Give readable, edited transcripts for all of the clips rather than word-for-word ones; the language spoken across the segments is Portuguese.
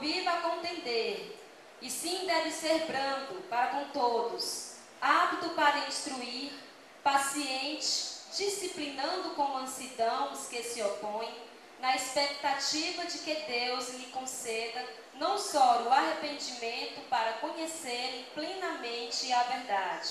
viva a contender, e sim deve ser brando para com todos, apto para instruir, paciente, disciplinando com mansidão os que se opõem, na expectativa de que Deus lhe conceda não só o arrependimento para conhecerem plenamente a verdade,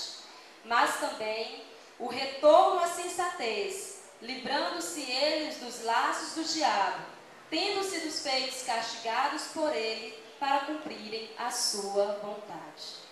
mas também o retorno à sensatez, livrando-se eles dos laços do diabo, tendo sido feitos castigados por ele para cumprirem a sua vontade.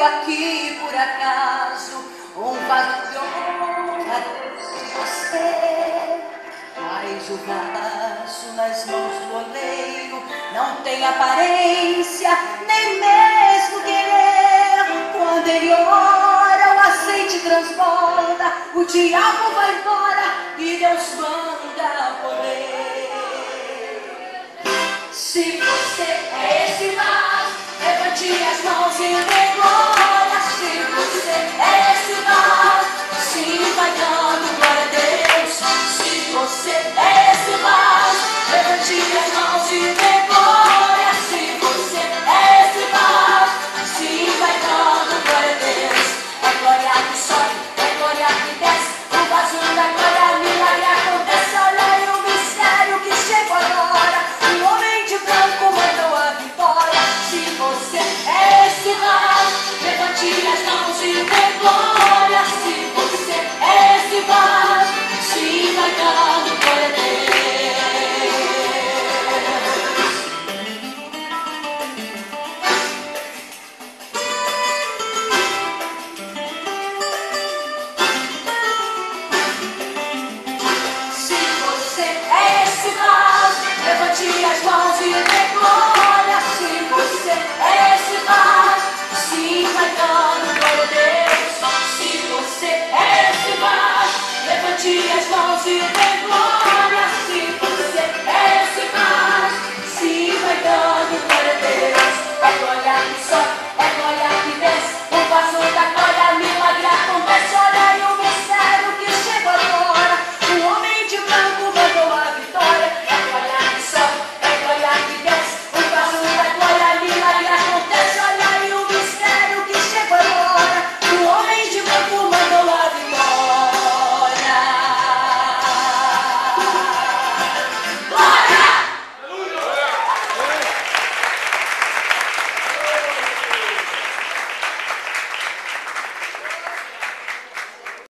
Aqui por acaso um vaso de honra de você, mas o vaso nas mãos do oleiro não tem aparência, nem mesmo querer. Quando ele ora, o azeite transborda, o diabo vai embora e Deus manda poder. Se você é esse vaso, levante as mãos e dê glória. Se você é esse vaso, sim, vai dando glória a Deus. Se você é esse vaso, levante as mãos e